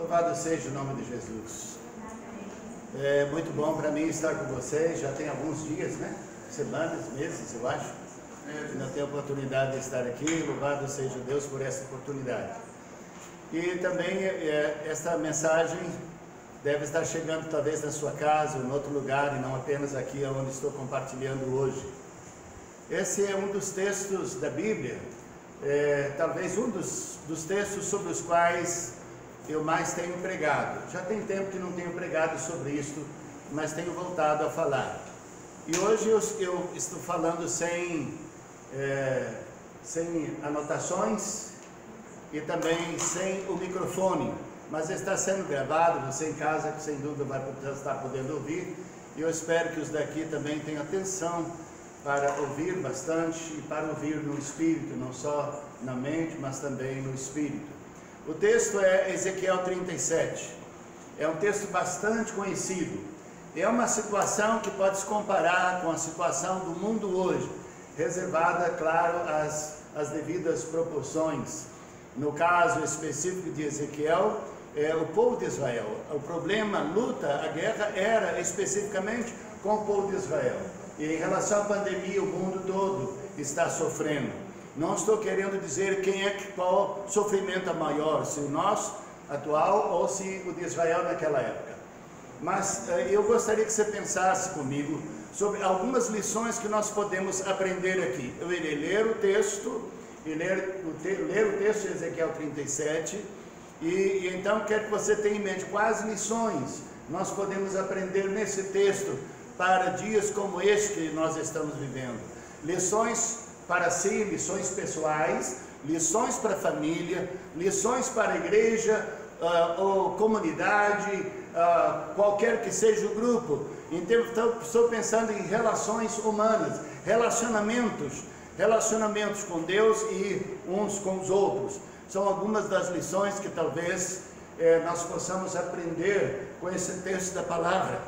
Louvado seja o nome de Jesus. É muito bom para mim estar com vocês. Já tem alguns dias, né? Semanas, meses, eu acho. Ainda tenho a oportunidade de estar aqui. Louvado seja Deus por essa oportunidade. E também esta mensagem deve estar chegando talvez na sua casa ou em outro lugar, e não apenas aqui onde estou compartilhando hoje. Esse é um dos textos da Bíblia, talvez um dos textos sobre os quais eu mais tenho pregado. Já tem tempo que não tenho pregado sobre isso, mas tenho voltado a falar. E hoje eu estou falando sem anotações e também sem o microfone, mas está sendo gravado. Você em casa, que sem dúvida vai estar podendo ouvir, e eu espero que os daqui também tenham atenção para ouvir bastante e para ouvir no Espírito, não só na mente, mas também no Espírito. O texto é Ezequiel 37, é um texto bastante conhecido, é uma situação que pode se comparar com a situação do mundo hoje, reservada, claro, às devidas proporções. No caso específico de Ezequiel, o povo de Israel. O problema, a luta, a guerra era especificamente com o povo de Israel. E em relação à pandemia, o mundo todo está sofrendo. Não estou querendo dizer qual sofrimento é maior, se o nosso atual ou se o de Israel naquela época. Mas eu gostaria que você pensasse comigo sobre algumas lições que nós podemos aprender aqui. Eu irei ler o texto, ler o texto de Ezequiel 37, e então quero que você tenha em mente quais lições nós podemos aprender nesse texto para dias como este que nós estamos vivendo. Lições para si, lições pessoais, lições para a família, lições para a igreja ou comunidade, qualquer que seja o grupo. Então, estou pensando em relações humanas, relacionamentos com Deus e uns com os outros. São algumas das lições que talvez nós possamos aprender com esse texto da palavra.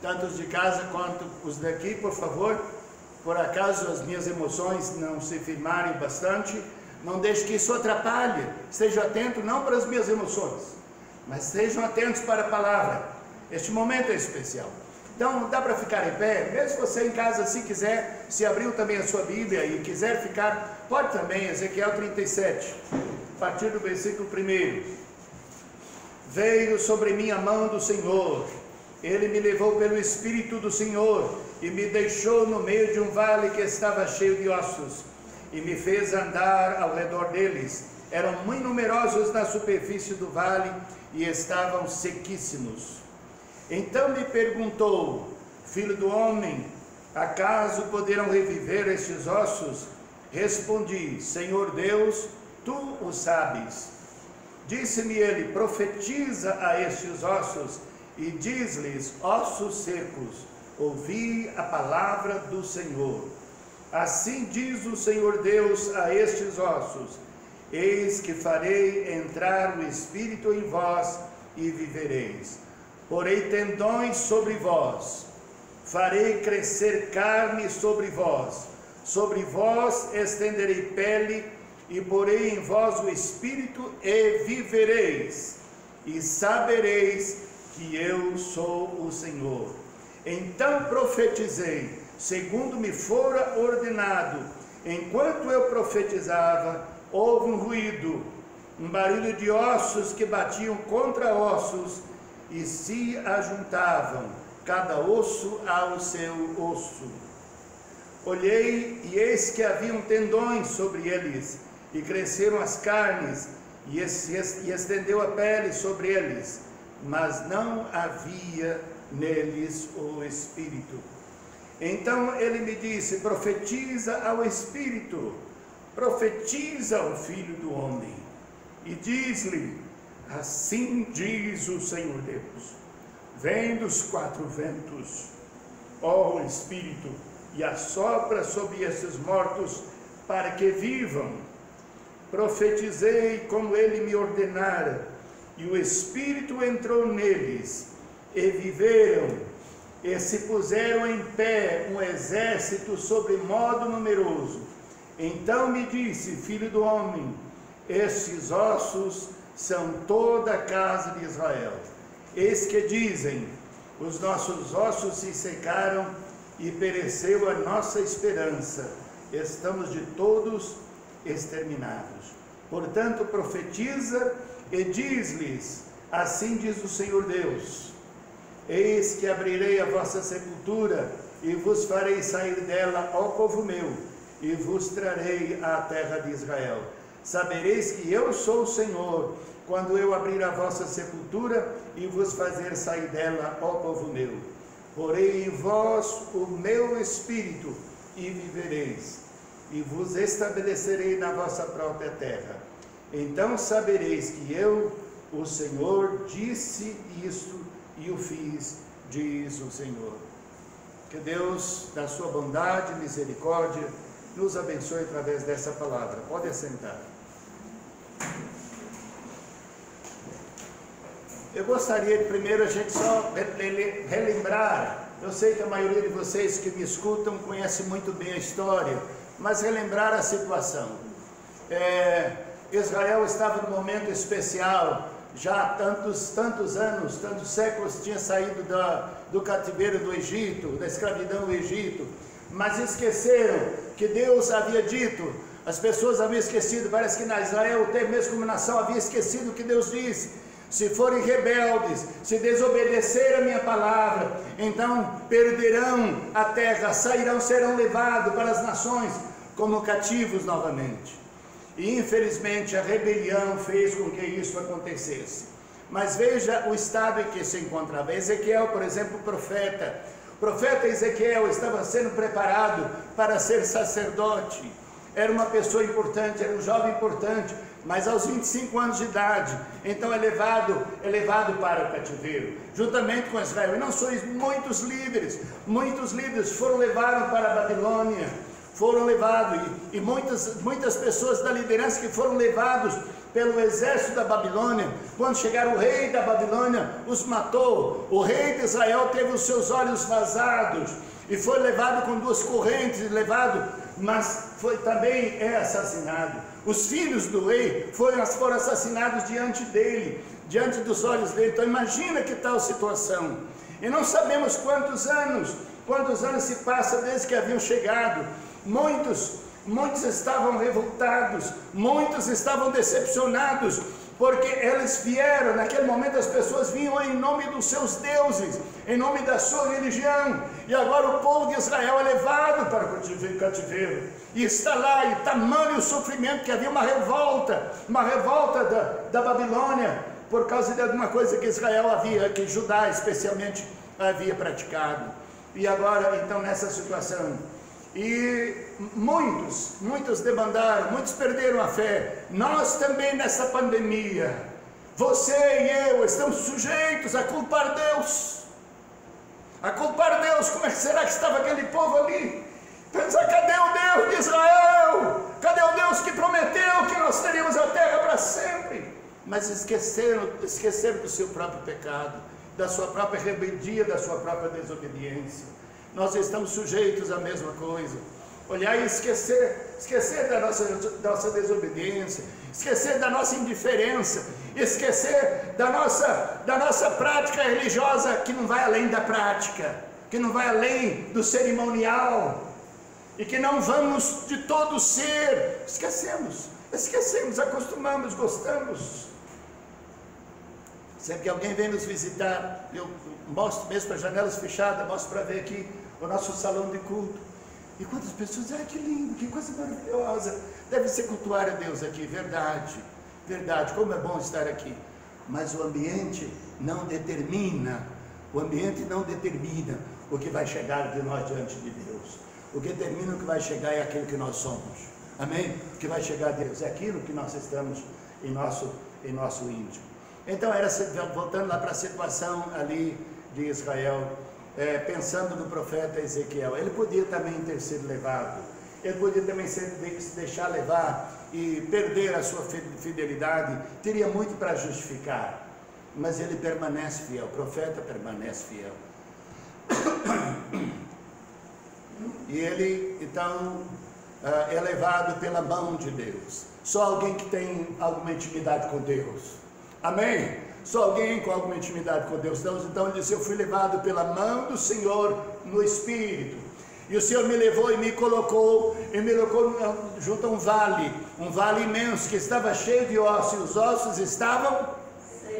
Tanto os de casa quanto os daqui, por favor. Por acaso as minhas emoções não se firmarem bastante, não deixe que isso atrapalhe. Estejam atentos não para as minhas emoções, mas estejam atentos para a palavra. Este momento é especial. Então dá para ficar em pé, mesmo você em casa, se quiser, se abriu também a sua Bíblia e quiser ficar, pode também. Ezequiel 37, a partir do versículo 1. Veio sobre mim a mão do Senhor, Ele me levou pelo Espírito do Senhor e me deixou no meio de um vale que estava cheio de ossos, e me fez andar ao redor deles. Eram muito numerosos na superfície do vale e estavam sequíssimos. Então me perguntou: filho do homem, acaso poderão reviver estes ossos? Respondi: Senhor Deus, tu o sabes. Disse-me ele: profetiza a estes ossos e diz-lhes: ossos secos, ouvi a palavra do Senhor. Assim diz o Senhor Deus a estes ossos: eis que farei entrar o Espírito em vós e vivereis. Porei tendões sobre vós, farei crescer carne sobre vós estenderei pele, e porei em vós o Espírito e vivereis, e sabereis que eu sou o Senhor. Então profetizei, segundo me fora ordenado. Enquanto eu profetizava, houve um ruído, um barulho de ossos que batiam contra ossos e se ajuntavam, cada osso ao seu osso. Olhei, e eis que haviam tendões sobre eles, e cresceram as carnes, e estendeu a pele sobre eles, mas não havia neles o Espírito. Então ele me disse: profetiza ao Espírito, profetiza ao Filho do Homem, e diz-lhe: assim diz o Senhor Deus, vem dos quatro ventos, ó Espírito, e assopra sobre esses mortos para que vivam. Profetizei como ele me ordenara, e o Espírito entrou neles, e viveram, e se puseram em pé um exército sobre modo numeroso. Então me disse: filho do homem, estes ossos são toda a casa de Israel. Eis que dizem: os nossos ossos se secaram e pereceu a nossa esperança, estamos de todos exterminados. Portanto, profetiza e diz-lhes: assim diz o Senhor Deus: eis que abrirei a vossa sepultura e vos farei sair dela, ó povo meu, e vos trarei à terra de Israel. Sabereis que eu sou o Senhor, quando eu abrir a vossa sepultura e vos fazer sair dela, ó povo meu. Porei em vós o meu espírito e vivereis, e vos estabelecerei na vossa própria terra. Então sabereis que eu, o Senhor, disse isto e o fiz, diz o Senhor. Que Deus, na sua bondade e misericórdia, nos abençoe através dessa palavra. Pode assentar. Eu gostaria de primeiro a gente só relembrar. Eu sei que a maioria de vocês que me escutam conhece muito bem a história, mas relembrar a situação. Israel estava num momento especial, já há tantos anos, tantos séculos tinha saído do cativeiro do Egito, da escravidão do Egito, mas esqueceram que Deus havia dito, as pessoas haviam esquecido, parece que na Israel, até mesmo como nação, havia esquecido o que Deus disse: se forem rebeldes, se desobedecer a minha palavra, então perderão a terra, serão levados para as nações como cativos novamente. E infelizmente a rebelião fez com que isso acontecesse. Mas veja o estado em que se encontrava. Ezequiel, por exemplo, o profeta Ezequiel estava sendo preparado para ser sacerdote. Era uma pessoa importante, era um jovem importante, mas aos 25 anos de idade, então é levado para o cativeiro, juntamente com Israel. E não só isso, muitos líderes foram levados para a Babilônia, foram levados, e muitas pessoas da liderança que foram levados pelo exército da Babilônia. Quando chegaram, o rei da Babilônia os matou. O rei de Israel teve os seus olhos vazados e foi levado com 2 correntes, mas também assassinado. Os filhos do rei foram assassinados diante dele, diante dos olhos dele. Então imagina que tal situação. E não sabemos quantos anos se passa desde que haviam chegado. Muitos estavam revoltados, muitos estavam decepcionados, porque eles vieram, naquele momento as pessoas vinham em nome dos seus deuses, em nome da sua religião, e agora o povo de Israel é levado para o cativeiro, e está lá, e tamanho o sofrimento, que havia uma revolta da Babilônia, por causa de alguma coisa que que Judá especialmente havia praticado. E agora, então, nessa situação, e muitos debandaram, muitos perderam a fé. Nós também nessa pandemia, você e eu estamos sujeitos a culpar Deus. Como é que será que estava aquele povo ali? Pensar, cadê o Deus de Israel? Cadê o Deus que prometeu que nós teríamos a terra para sempre? Mas esqueceram do seu próprio pecado, da sua própria rebeldia, da sua própria desobediência. Nós estamos sujeitos à mesma coisa. Olhar e esquecer da nossa desobediência, esquecer da nossa indiferença, esquecer da nossa prática religiosa, que não vai além da prática, que não vai além do cerimonial, e que não vamos de todo ser. Esquecemos, acostumamos, gostamos. Sempre que alguém vem nos visitar, eu mostro mesmo para janelas fechadas, mostro para ver aqui o nosso salão de culto. E quantas pessoas dizem: que lindo, que coisa maravilhosa, deve ser cultuar a Deus aqui. Verdade, como é bom estar aqui. Mas o ambiente não determina o que vai chegar de nós diante de Deus. O que determina o que vai chegar é aquilo que nós somos. Amém? O que vai chegar a Deus é aquilo que nós estamos em nosso íntimo. Então, voltando lá para a situação ali de Israel, pensando no profeta Ezequiel, ele podia também ter sido levado, ele podia também se deixar levar e perder a sua fidelidade, teria muito para justificar, mas ele permanece fiel, o profeta permanece fiel. E ele, então, é levado pela mão de Deus. Só alguém que tem alguma intimidade com Deus. Amém? Só alguém com alguma intimidade com Deus. Então ele disse, eu fui levado pela mão do Senhor no Espírito. E o Senhor me levou e me colocou junto a um vale imenso, que estava cheio de ossos, e os ossos estavam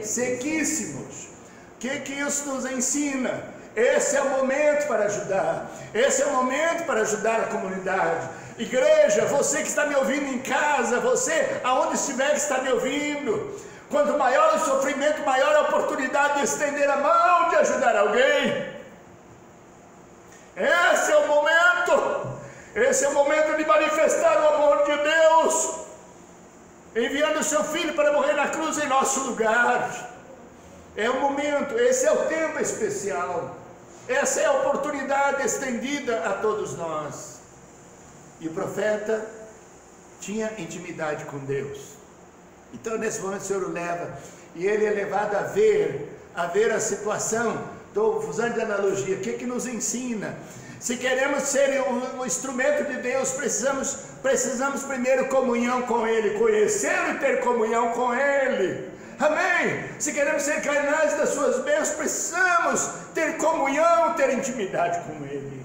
sequíssimos. O que isso nos ensina? Esse é o momento para ajudar. Esse é o momento para ajudar a comunidade. Igreja, você que está me ouvindo em casa, você aonde estiver que está me ouvindo, quanto maior o sofrimento, maior a oportunidade de estender a mão, de ajudar alguém. Esse é o momento de manifestar o amor de Deus, enviando o seu Filho para morrer na cruz em nosso lugar. É o momento, esse é o tempo especial, essa é a oportunidade estendida a todos nós. E o profeta tinha intimidade com Deus. Então nesse momento o Senhor o leva, e ele é levado a ver a situação. Estou usando de analogia. O que nos ensina? Se queremos ser um instrumento de Deus, precisamos primeiro comunhão com Ele, conhecê-lo e ter comunhão com Ele. Amém? Se queremos ser canais das suas bênçãos, precisamos ter comunhão, ter intimidade com Ele.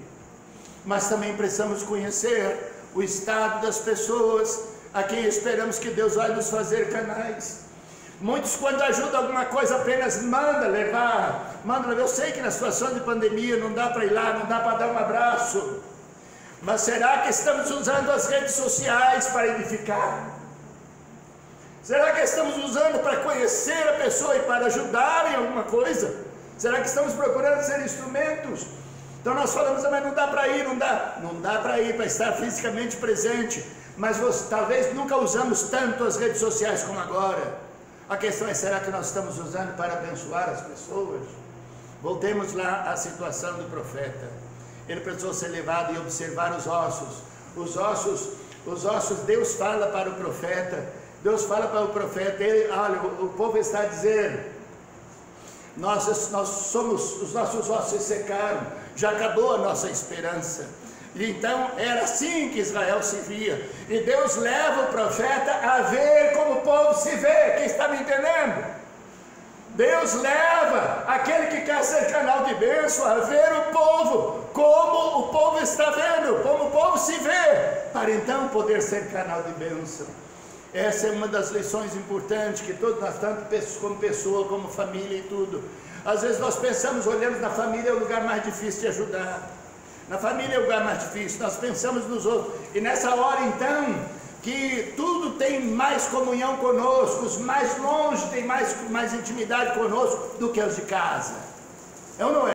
Mas também precisamos conhecer o estado das pessoas a quem esperamos que Deus vai nos fazer canais. Muitos, quando ajudam alguma coisa, apenas manda levar. Eu sei que na situação de pandemia não dá para ir lá, não dá para dar um abraço, mas será que estamos usando as redes sociais para edificar? Será que estamos usando para conhecer a pessoa e para ajudar em alguma coisa? Será que estamos procurando ser instrumentos? Então nós falamos, mas não dá para ir, não dá para ir, para estar fisicamente presente, mas talvez nunca usamos tanto as redes sociais como agora. A questão é, será que nós estamos usando para abençoar as pessoas? Voltemos lá à situação do profeta. Ele precisou ser levado e observar os ossos. Os ossos, Deus fala para o profeta. Olha, o povo está a dizer, os nossos ossos se secaram, já acabou a nossa esperança. E então era assim que Israel se via. E Deus leva o profeta a ver como o povo se vê. Quem está me entendendo? Deus leva aquele que quer ser canal de bênção a ver o povo, como o povo está vendo, como o povo se vê, para então poder ser canal de bênção. Essa é uma das lições importantes que todos nós, tanto como pessoa, como família e tudo. Às vezes nós pensamos, olhamos na família, é o lugar mais difícil de ajudar. Na família é o lugar mais difícil, nós pensamos nos outros. E nessa hora então, que tudo tem mais comunhão conosco, os mais longe têm mais intimidade conosco do que os de casa. É ou não é?